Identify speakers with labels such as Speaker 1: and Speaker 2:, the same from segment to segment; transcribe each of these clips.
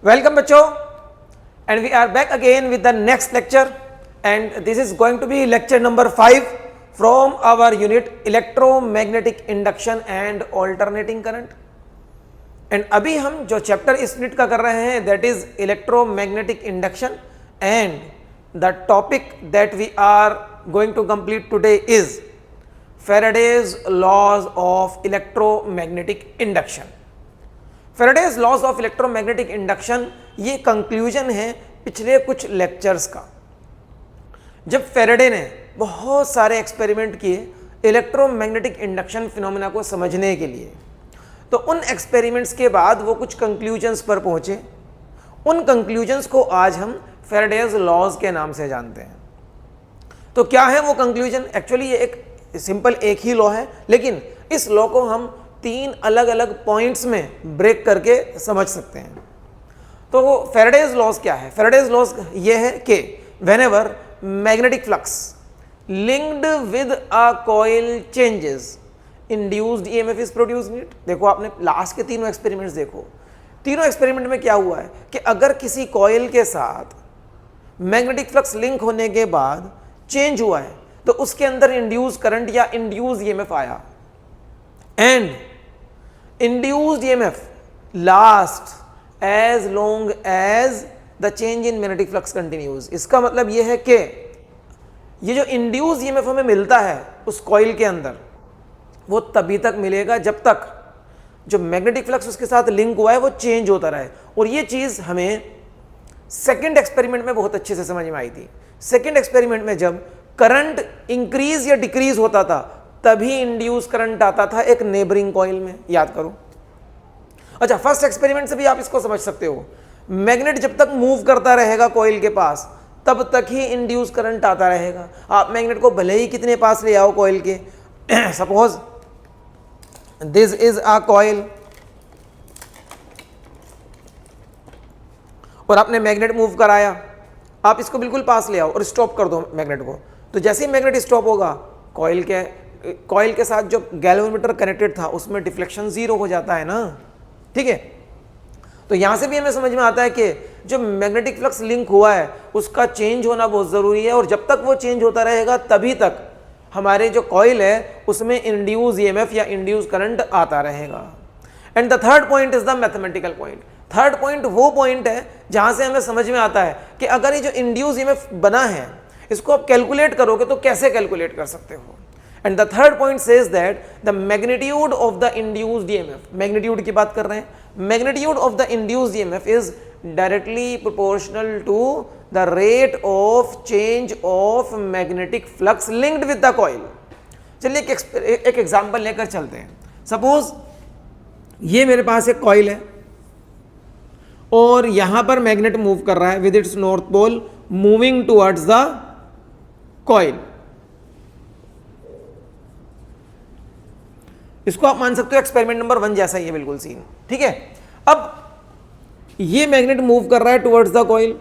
Speaker 1: Welcome बच्चों, and we are back again with the next lecture, and this is going to be lecture number 5 from our unit electromagnetic induction and alternating current. And अभी हम जो chapter इस unit का कर रहे हैं that is electromagnetic induction, and the topic that we are going to complete today is Faraday's laws of electromagnetic induction. Faraday's laws of electromagnetic induction ये conclusion है पिछले कुछ लेक्चर्स का। जब फेराडे ने बहुत सारे एक्सपेरिमेंट किए इलेक्ट्रोमैग्नेटिक इंडक्शन फिनोमेना को समझने के लिए, तो उन एक्सपेरिमेंट्स के बाद वो कुछ कंक्लूजन्स पर पहुंचे। उन कंक्लूजन्स को आज हम फेराडेज लॉज के नाम से जानते हैं। तो क्या है वो कंक्लूजन? एक्चुअली ये एक सिंपल एक ही लॉ है, लेकिन इस लॉ को हम 3 अलग अलग पॉइंट्स में ब्रेक करके समझ सकते हैं। तो वो फेराडेज लॉज क्या है? फेराडेज लॉज ये है कि whenever magnetic flux linked with a coil changes induced EMF is produced in it. देखो आपने लास्ट के तीनों एक्सपेरिमेंट्स देखो, तीनों एक्सपेरिमेंट में क्या हुआ है कि अगर किसी कॉइल के साथ मैग्नेटिक फ्लक्स लिंक होने के बाद चेंज हुआ है तो उसके अंदर इंड्यूस करंट या इंड्यूस ईएमएफ आया, and induced EMF last as long as the change in magnetic flux continues। इसका मतलब यह है कि ये जो induced EMF हमें मिलता है उस कॉइल के अंदर, वो तभी तक मिलेगा जब तक जो मैग्नेटिक फ्लक्स उसके साथ लिंक हुआ है वो चेंज होता रहे। और ये चीज़ हमें सेकेंड एक्सपेरिमेंट में बहुत अच्छे से समझ में आई थी। सेकेंड एक्सपेरिमेंट में जब करंट इंक्रीज या डिक्रीज होता था तभी इंड्यूस करंट आता था एक नेबरिंग कॉइल में, याद करो। अच्छा, फर्स्ट एक्सपेरिमेंट से भी आप इसको समझ सकते हो। मैग्नेट जब तक मूव करता रहेगा कॉइल के पास तब तक ही इंड्यूस करंट आता रहेगा। आप मैग्नेट को भले ही कितने पास ले आओ कॉइल के, suppose this is a coil, और आपने मैग्नेट मूव कराया, आप इसको बिल्कुल पास ले आओ और स्टॉप कर दो मैग्नेट को, तो जैसे ही मैग्नेट स्टॉप होगा कॉइल के साथ जो गैल्वेनोमीटर कनेक्टेड था उसमें डिफ्लेक्शन 0 हो जाता है ना, ठीक है। तो यहां से भी हमें समझ में आता है कि जो मैग्नेटिक फ्लक्स लिंक हुआ है उसका चेंज होना बहुत ज़रूरी है, और जब तक वो चेंज होता रहेगा तभी तक हमारे जो कॉइल है उसमें इंड्यूस ईएमएफ या इंड्यूस करंट आता रहेगा। And the third point is the mathematical point. Third point वो पॉइंट है जहां से हमें समझ में आता है कि अगर ये जो इंड्यूस ईएमएफ बना है इसको आप कैलकुलेट करोगे तो कैसे कैलकुलेट कर सकते हो। And the third point says that the magnitude of the induced EMF, magnitude की बात कर रहे हैं, magnitude of the induced EMF is directly proportional to the rate of change of magnetic flux linked with the coil। चलिए एक example लेकर चलते हैं। सपोज ये मेरे पास एक कॉइल है और यहां पर मैग्नेट मूव कर रहा है with its north pole moving towards the coil. इसको आप मान सकते हो एक्सपेरिमेंट नंबर 1 जैसा ही है बिल्कुल सीन, ठीक है। अब ये मैग्नेट मूव कर रहा है towards the coil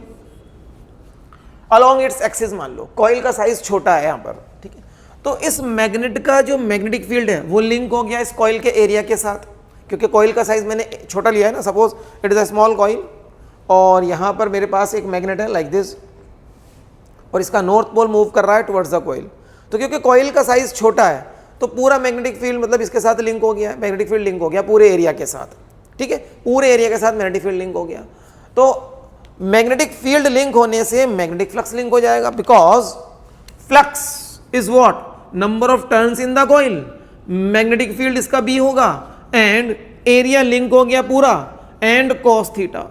Speaker 1: along its axis. मान लो कॉइल का साइज छोटा है यहां पर, ठीक है। तो इस मैग्नेट का जो मैग्नेटिक फील्ड है वो लिंक हो गया इस कॉइल के एरिया के साथ, क्योंकि कॉइल का साइज मैंने छोटा लिया है ना। Suppose it is a small coil और यहां पर मेरे पास एक मैग्नेट है लाइक दिस, और इसका नॉर्थ पोल मूव कर रहा है टुवर्ड्स द कॉइल। तो क्योंकि कॉइल का साइज छोटा है तो पूरा मैग्नेटिक फील्ड मतलब इसके साथ लिंक हो गया, मैग्नेटिक फील्ड लिंक हो गया पूरे एरिया के साथ, ठीक है। पूरे एरिया के साथ मैग्नेटिक फील्ड लिंक हो गया। तो मैग्नेटिक फील्ड लिंक होने से मैग्नेटिक फ्लक्स लिंक हो जाएगा, because flux is what, number of turns in the coil. Magnetic field इसका बी होगा एंड एरिया लिंक हो गया पूरा, and cos theta,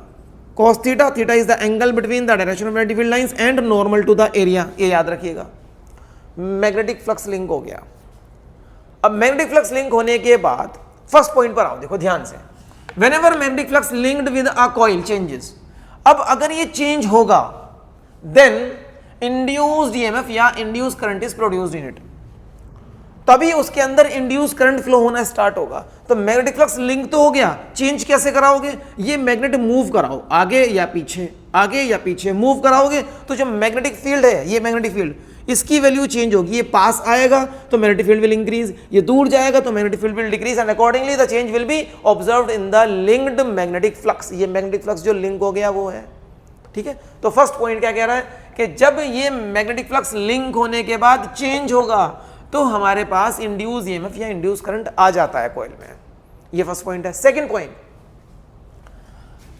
Speaker 1: cos theta, theta is the angle between the direction of magnetic field lines and normal to the area. ये याद रखिएगा, magnetic flux link हो गया। अब मैग्नेटिक फ्लक्स लिंक होने के बाद फर्स्ट पॉइंट पर आओ, देखो ध्यान से। Whenever magnetic flux linked with a coil changes, अब अगर ये चेंज होगा देन इंड्यूस्ड ईएमएफ या induced current is produced in it, तभी उसके अंदर इंड्यूस्ड करंट फ्लो होना स्टार्ट होगा। तो मैग्नेटिक फ्लक्स लिंक तो हो गया, चेंज कैसे कराओगे? ये मैग्नेट मूव कराओ, आगे या पीछे, आगे या पीछे मूव कराओगे तो जो मैग्नेटिक फील्ड है, ये मैग्नेटिक फील्ड इसकी वैल्यू चेंज होगी, ये पास आएगा तो मैग्नेटिक फील्ड विल इंक्रीज, ये दूर जाएगा तो magnetic field will decrease and accordingly the change will be observed in the linked magnetic flux. ये मैग्नेटिक फ्लक्स जो लिंक हो गया वो है, ठीक है। तो फर्स्ट पॉइंट क्या कह रहा है कि जब ये मैग्नेटिक फ्लक्स लिंक होने के बाद चेंज होगा तो हमारे पास इंड्यूस ईएमएफ या इंड्यूस करंट आ जाता है कॉइल में। ये फर्स्ट पॉइंट है। सेकंड पॉइंट,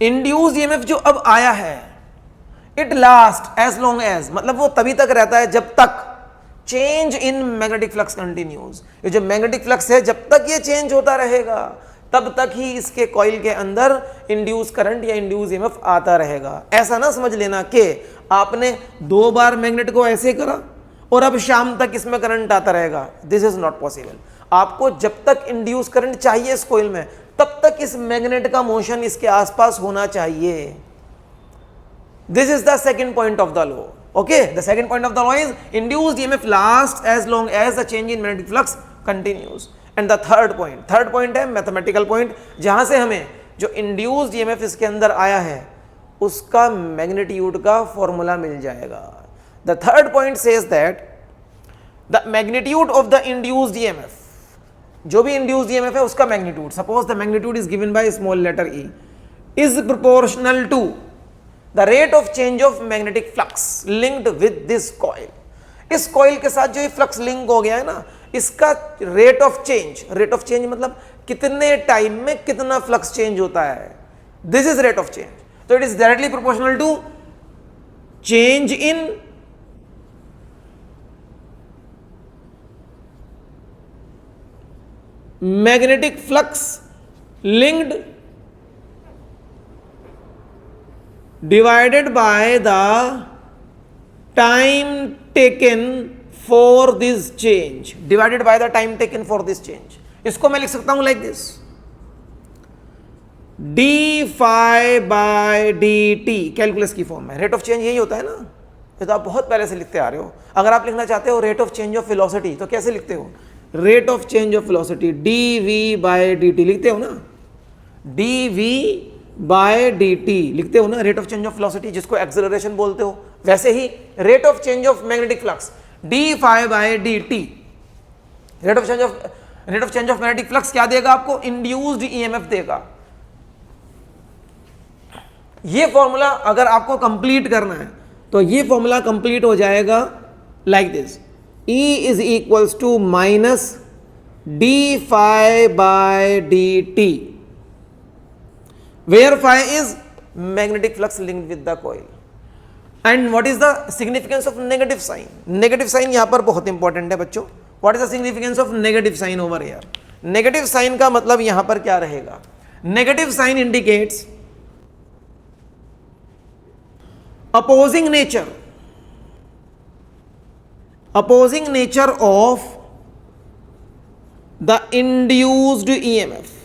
Speaker 1: इंड्यूस ईएमएफ जो अब आया है it last as long as, मतलब वो तभी तक रहता है जब तक change in magnetic flux continues. ये जो मैग्नेटिक फ्लक्स है जब तक ये चेंज होता रहेगा तब तक ही इसके कॉइल के अंदर इंड्यूस करंट या इंड्यूस ईएमएफ आता रहेगा। ऐसा ना समझ लेना कि आपने 2 बार मैग्नेट को ऐसे करा और अब शाम तक इसमें करंट आता रहेगा, दिस इज नॉट पॉसिबल। आपको जब तक इंड्यूस करंट चाहिए इस कॉइल में तब तक इस मैग्नेट का मोशन इसके आसपास होना चाहिए। This is the second point of the law. Okay, the second point of the law is induced EMF last as long as the change in magnetic flux continues. And the third point है mathematical point, जहां से हमें जो induced EMF इसके अंदर आया है उसका मैग्नीट्यूड का फॉर्मूला मिल जाएगा। The third point says that the magnitude of the induced EMF, जो भी इंड्यूस्ड ईएमएफ है उसका magnitude, suppose the magnitude is given by small letter e, is proportional to the rate of change of magnetic flux linked with this coil. इस coil के साथ जो ये flux link हो गया है ना, इसका रेट ऑफ चेंज मतलब कितने टाइम में कितना फ्लक्स चेंज होता है, this is rate of change. तो it is directly proportional to change in magnetic flux linked divided by the time taken for this change, divided by the time taken for this change। इसको मैं लिख सकता हूं like this, d phi by dt calculus की form में। Rate of change यही होता है ना, ये तो आप बहुत पहले से लिखते आ रहे हो। अगर आप लिखना चाहते हो rate of change of velocity तो कैसे लिखते हो, rate of change of velocity dv by dt लिखते हो ना, dv बाय डी टी लिखते हो ना, rate of change of velocity जिसको एक्सेलरेशन बोलते हो। वैसे ही rate of change of magnetic flux D phi by D T, rate of change of magnetic flux क्या देगा आपको, इंड्यूस्ड ईएमएफ देगा। ये फॉर्मूला अगर आपको कंप्लीट करना है तो ये फॉर्मूला कंप्लीट हो जाएगा like this, E is equals to minus D phi by D T, where phi is magnetic flux linked with the coil। and what is the significance of negative sign? negative sign यहां पर बहुत important है बच्चों। what is the significance of negative sign over here? negative sign का मतलब यहां पर क्या रहेगा, negative sign indicates opposing nature of the induced EMF।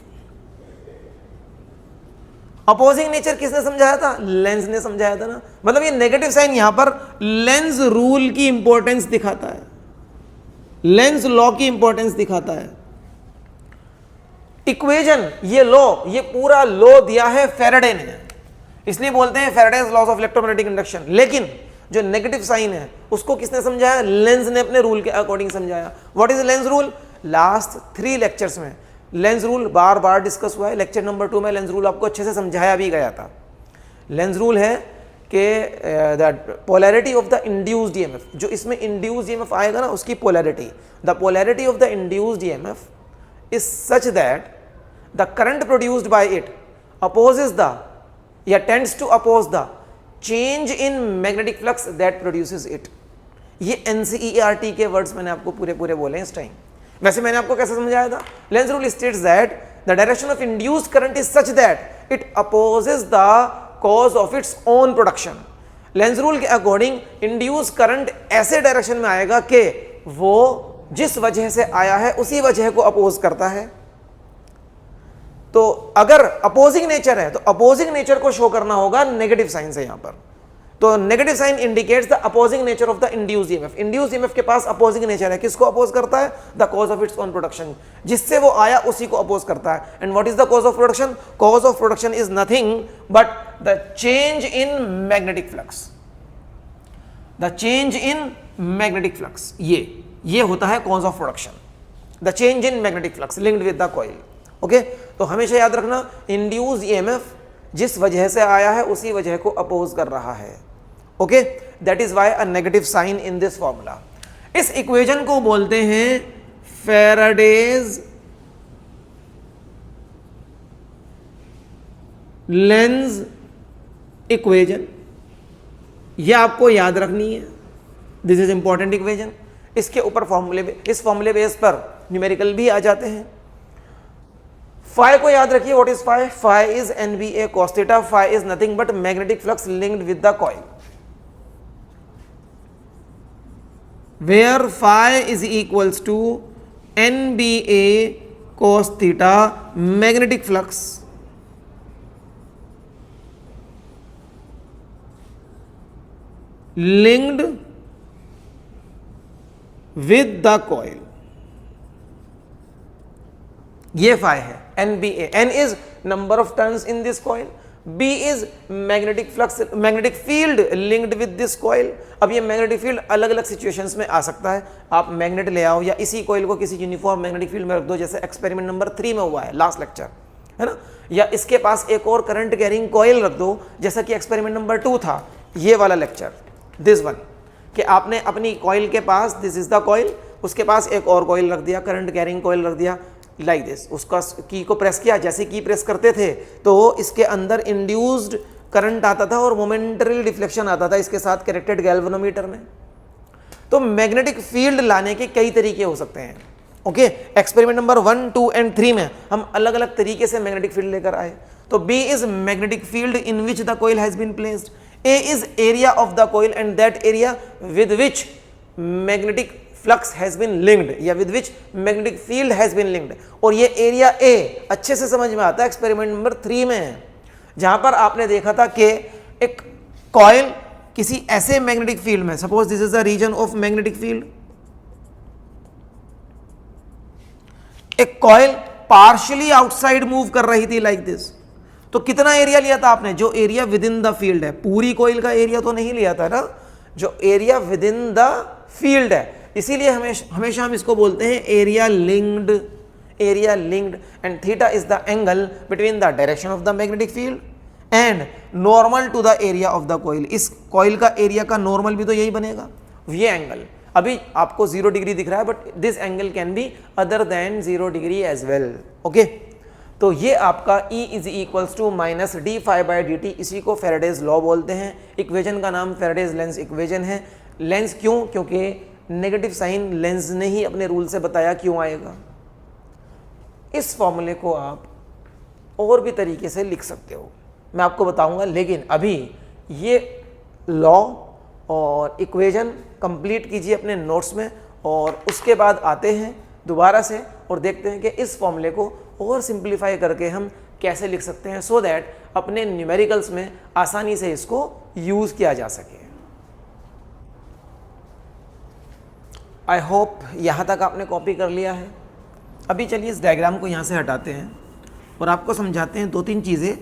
Speaker 1: Opposing nature किसने समझाया था, लेंज ने समझाया था ना। मतलब ये नेगेटिव साइन यहां पर लेंज रूल की इंपॉर्टेंस दिखाता है, लेंज लॉ की इंपॉर्टेंस दिखाता है। इक्वेशन, ये लॉ, ये पूरा लॉ दिया है फेराडे ने, इसलिए बोलते हैं Faraday's laws of electromagnetic induction. लेकिन जो नेगेटिव साइन है उसको किसने समझाया, लेंज ने अपने रूल के अकॉर्डिंग समझाया। What is length rule, last 3 lectures में लेंज रूल बार बार डिस्कस हुआ है। लेक्चर नंबर 2 में लेंज रूल आपको अच्छे से समझाया भी गया था। लेंज रूल है कि the polarity of the induced EMF, जो इसमें इंड्यूस्ड ईएमएफ आएगा ना उसकी polarity, the polarity of the induced EMF is such that the current produced by it opposes the या tends to oppose the change in magnetic flux that produces it. ये NCERT के words मैंने आपको पूरे पूरे बोले इस टाइम। वैसे मैंने आपको कैसे समझाया था, length rule states that the direction of induced current is such that it opposes the cause of its own production. Length rule के अकॉर्डिंग इंड्यूस्ड करंट ऐसे डायरेक्शन में आएगा कि वो जिस वजह से आया है उसी वजह को अपोज करता है। तो अगर अपोजिंग नेचर है तो अपोजिंग नेचर को शो करना होगा नेगेटिव साइन से यहां पर। तो negative sign indicates the opposing nature of the induced EMF. Induced EMF के पास अपोजिंग नेचर है, किसको अपोज करता है, the cause of its own production, जिससे वो आया उसी को अपोज करता है। And what is the cause of production, cause of production is nothing but the change in magnetic flux. The change in magnetic flux, ये होता है cause of production, the change in magnetic flux linked with the coil. Okay, तो हमेशा याद रखना induce EMF जिस वजह से आया है उसी वजह को अपोज कर रहा है। Okay, that is why a negative sign in this formula. इस इक्वेशन को बोलते हैं फैराडेज लेंज इक्वेशन। यह आपको याद रखनी है, दिस इज इंपॉर्टेंट इक्वेशन। इसके ऊपर इस फॉर्मूले बेस पर न्यूमेरिकल भी आ जाते हैं। फाई को याद रखिए, what is phi? Phi is NBA cos theta. Phi is nothing but magnetic flux linked with the coil, where phi is equals to NBA cos theta magnetic flux linked with the coil। ये phi है NBA। N is number of turns in this coil, B is magnetic flux, magnetic field linked with this coil। अब ये magnetic field अलग अलग situations में आ सकता है। आप मैग्नेट ले आओ या इसी कॉइल को किसी यूनिफॉर्म मैग्नेटिक फील्ड में रख दो, जैसे एक्सपेरिमेंट नंबर 3 में हुआ है लास्ट लेक्चर, है ना, या इसके पास एक और करंट कैरिंग कॉइल रख दो जैसा कि एक्सपेरिमेंट नंबर 2 था, ये वाला लेक्चर, दिस वन, कि आपने अपनी कॉइल के पास, दिस इज द कॉइल, उसके पास एक और कॉइल रख दिया, करंट कैरिंग कॉइल रख दिया, लाइक दिस, उसका की को प्रेस किया, जैसे की प्रेस करते थे तो इसके अंदर इंड्यूस्ड करंट आता था और मोमेंटरी डिफ्लेक्शन आता था इसके साथ कनेक्टेड गैल्वेनोमीटर में। तो मैग्नेटिक फील्ड लाने के कई तरीके हो सकते हैं। ओके, एक्सपेरिमेंट नंबर 1, 2 एंड 3 में हम अलग अलग तरीके से मैग्नेटिक फील्ड लेकर आए। तो B is magnetic field in which the coil has been placed, A is area of the coil and that area with which magnetic flux has been linked या with which magnetic field has been linked। और ये area A अच्छे से समझ में आता है experiment number 3 में, जहां पर आपने देखा था कि एक कॉइल किसी ऐसे मैग्नेटिक फील्ड में, suppose this is the region of magnetic field, एक कॉइल पार्शियली आउटसाइड मूव कर रही थी लाइक दिस। तो कितना एरिया लिया था आपने? जो area within the field है, पूरी कॉइल का एरिया तो नहीं लिया था ना, जो area within the field है। इसीलिए हमेशा हम इसको बोलते हैं area linked, area linked, and theta is the angle between the direction of the magnetic field and normal to the area of the coil. इस कॉइल का एरिया का नॉर्मल भी तो यही बनेगा, ये एंगल। अभी आपको 0 डिग्री दिख रहा है but this angle can be other than 0 degree as well. Okay, तो ये आपका E is equals to minus D phi by D T, इसी को फेराडेज लॉ बोलते हैं। इक्वेशन का नाम फेराडेज लेंस इक्वेशन है। लेंस क्यों? क्योंकि नेगेटिव साइन लेंस ने ही अपने रूल से बताया क्यों आएगा। इस फॉर्मूले को आप और भी तरीके से लिख सकते हो, मैं आपको बताऊंगा, लेकिन अभी ये लॉ और इक्वेशन कंप्लीट कीजिए अपने नोट्स में और उसके बाद आते हैं दोबारा से और देखते हैं कि इस फॉर्मूले को और सिंप्लीफाई करके हम कैसे लिख सकते हैं, सो दैट अपने न्यूमेरिकल्स में आसानी से इसको यूज किया जा सके। आई होप यहाँ तक आपने कॉपी कर लिया है। अभी चलिए इस डायग्राम को यहाँ से हटाते हैं और आपको समझाते हैं 2-3 चीज़ें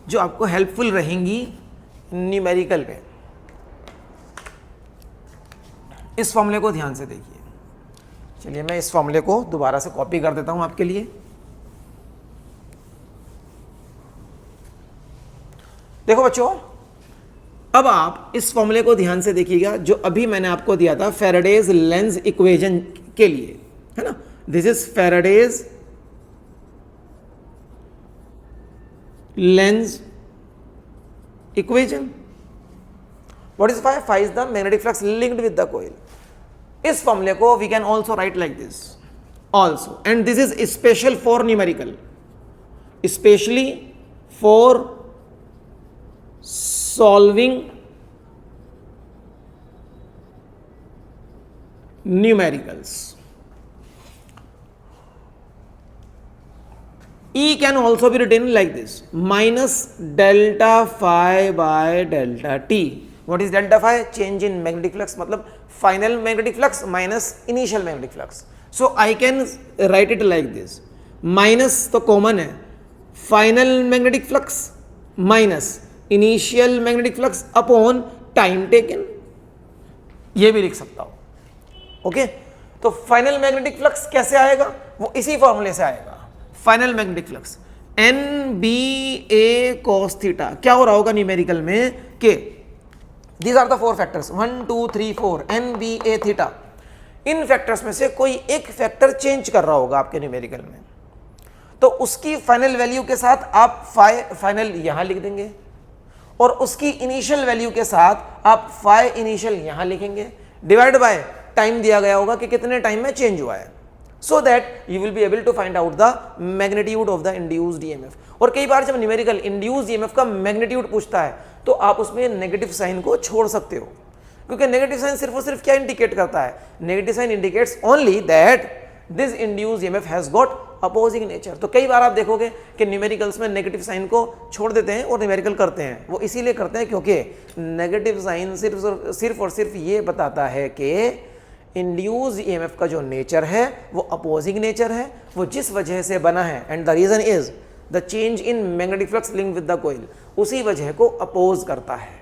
Speaker 1: जो आपको हेल्पफुल रहेंगी न्यूमेरिकल में। इस फॉर्मूले को ध्यान से देखिए। चलिए मैं इस फॉर्मूले को दोबारा से कॉपी कर देता हूँ आपके लिए। देखो बच्चों, अब आप इस फॉर्मूले को ध्यान से देखिएगा जो अभी मैंने आपको दिया था फैराडेज लेंस इक्वेशन के लिए, है ना। This is Faraday's Lenz's equation. What is phi? Phi is the magnetic flux linked with the coil. इस फॉर्मूले को we can also write like this also, and this is special for numerical, specially for solving numericals. E can also be written like this, minus delta phi by delta t. What is delta phi? Change in magnetic flux, मतलब final magnetic flux minus initial magnetic flux. So I can write it like this, minus तो common है, final magnetic flux minus initial magnetic flux upon time taken. ये भी लिख सकता हूं, okay. तो final magnetic flux कैसे आएगा, वो इसी फॉर्मूले से आएगा। Final magnetic flux NBA cos theta, क्या हो रहा होगा न्यूमेरिकल में कि these are the 4 factors 1 2 3 4 NBA theta, इन फैक्टर्स में से कोई एक फैक्टर चेंज कर रहा होगा आपके न्यूमेरिकल में, तो उसकी फाइनल वैल्यू के साथ आप फाइनल यहां लिख देंगे और उसकी इनिशियल वैल्यू के साथ आप फाइ इनिशियल यहां लिखेंगे, डिवाइड बाय टाइम दिया गया होगा कि कितने टाइम में चेंज हुआ है, so that you will be able to find out the magnitude of the induced EMF. और कई बार जब न्यूमेरिकल इंड्यूस्ड ईएमएफ का मैग्नीट्यूड पूछता है तो आप उसमें नेगेटिव साइन को छोड़ सकते हो, क्योंकि नेगेटिव साइन सिर्फ और सिर्फ क्या इंडिकेट करता है, negative sign indicates only that this induced EMF has got opposing nature. तो कई बार आप देखोगे कि न्यूमेरिकल्स में नेगेटिव साइन को छोड़ देते हैं और न्यूमेरिकल करते हैं, वो इसीलिए करते हैं क्योंकि नेगेटिव साइन सिर्फ और सिर्फ ये बताता है कि इंड्यूस्ड ईएमएफ का जो नेचर है वो अपोजिंग नेचर है, वो जिस वजह से बना है, and the reason is the change in magnetic flux link with the coil, उसी वजह को अपोज करता है।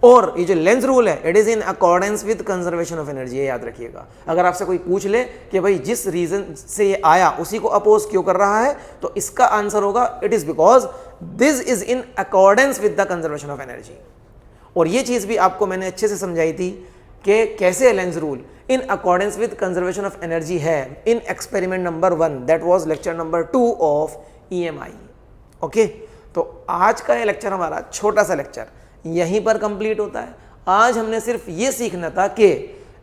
Speaker 1: और ये जो लेंज रूल है it is in accordance with conservation of energy, ये याद रखिएगा। अगर आपसे कोई पूछ ले कि भाई जिस रीजन से ये आया उसी को अपोज क्यों कर रहा है, तो इसका आंसर होगा it is because this is in accordance with the conservation of energy. और ये चीज भी आपको मैंने अच्छे से समझाई थी कि कैसे Lenz rule in accordance with conservation of energy है in experiment number 1, that was lecture number 2 of EMI, okay. तो आज का ये लेक्चर हमारा छोटा सा लेक्चर यहीं पर कंप्लीट होता है। आज हमने सिर्फ ये सीखना था कि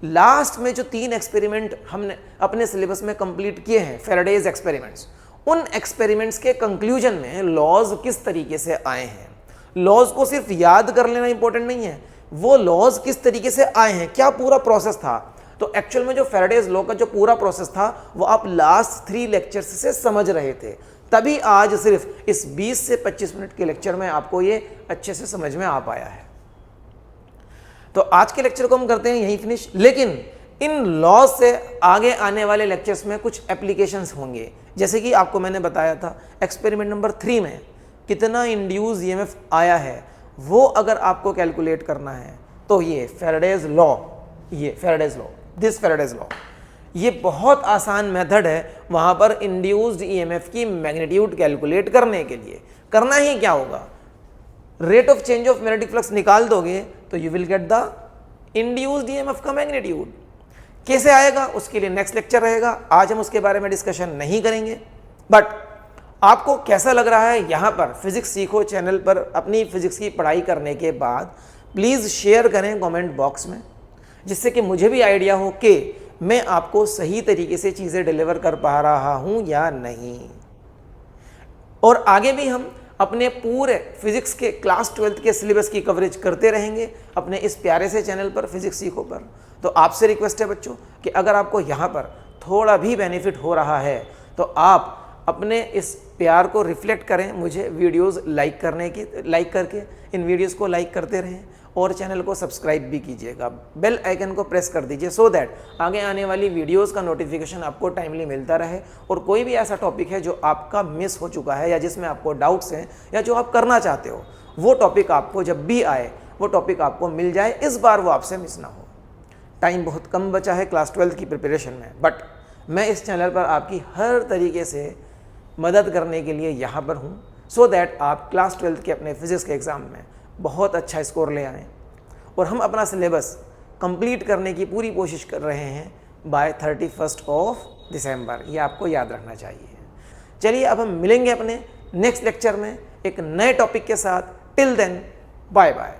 Speaker 1: लास्ट में जो 3 एक्सपेरिमेंट हमने अपने सिलेबस में कंप्लीट किए हैं, फैराडेज एक्सपेरिमेंट्स, उन एक्सपेरिमेंट्स के कंक्लूजन में लॉज किस तरीके से आए हैं। लॉज को सिर्फ याद कर लेना इंपॉर्टेंट नहीं है, वो लॉज किस तरीके से आए हैं, क्या पूरा प्रोसेस था। तो एक्चुअल में जो फैराडेज लॉ का जो पूरा प्रोसेस था वो आप लास्ट 3 लेक्चर्स से समझ रहे थे, तभी आज सिर्फ इस 20 से 25 मिनट के लेक्चर में आपको ये अच्छे से समझ में आ पाया है। तो आज के लेक्चर को हम करते हैं यहीं फिनिश, लेकिन इन लॉज से आगे आने वाले लेक्चर्स में कुछ एप्लीकेशंस होंगे। जैसे कि आपको मैंने बताया था एक्सपेरिमेंट नंबर 3 में कितना इंड्यूस ईएमएफ आया है, वो अगर आपको कैलकुलेट करना है तो ये Faraday's law, this Faraday's law, ये बहुत आसान मेथड है वहां पर इंड्यूस्ड ईएमएफ की मैग्नीट्यूड कैलकुलेट करने के लिए। करना ही क्या होगा, rate of change of magnetic flux निकाल दोगे तो you will get the induced EMF का मैग्नीट्यूड। कैसे आएगा उसके लिए नेक्स्ट लेक्चर रहेगा, आज हम उसके बारे में डिस्कशन नहीं करेंगे। बट आपको कैसा लग रहा है यहाँ पर फिजिक्स सीखो चैनल पर अपनी फिजिक्स की पढ़ाई करने के बाद प्लीज़ शेयर करें कमेंट बॉक्स में, जिससे कि मुझे भी आइडिया हो कि मैं आपको सही तरीके से चीज़ें डिलीवर कर पा रहा हूँ या नहीं। और आगे भी हम अपने पूरे फिजिक्स के क्लास 12th के सिलेबस की कवरेज करते रहेंगे अपने इस प्यारे से चैनल पर फिजिक्स सीखो पर। तो आपसे रिक्वेस्ट है बच्चों कि अगर आपको यहाँ पर थोड़ा भी बेनिफिट हो रहा है तो आप अपने इस प्यार को रिफ्लेक्ट करें मुझे वीडियोस लाइक करके इन वीडियोस को लाइक करते रहें और चैनल को सब्सक्राइब भी कीजिएगा, बेल आइकन को प्रेस कर दीजिए सो दैट आगे आने वाली वीडियोस का नोटिफिकेशन आपको टाइमली मिलता रहे। और कोई भी ऐसा टॉपिक है जो आपका मिस हो चुका है या जिसमें आपको डाउट्स हैं या जो आप करना चाहते हो, वो टॉपिक आपको जब भी आए वो टॉपिक आपको मिल जाए, इस बार वो आपसे मिस ना हो। टाइम बहुत कम बचा है क्लास 12th की प्रिपरेशन में, बट मैं इस चैनल पर आपकी हर तरीके से मदद करने के लिए यहाँ पर हूँ सो दैट आप क्लास 12th के अपने फिजिक्स के एग्ज़ाम में बहुत अच्छा स्कोर ले आएँ। और हम अपना सिलेबस कंप्लीट करने की पूरी कोशिश कर रहे हैं बाय 31 ऑफ दिसंबर, ये आपको याद रखना चाहिए। चलिए अब हम मिलेंगे अपने नेक्स्ट लेक्चर में एक नए टॉपिक के साथ। Till then bye bye.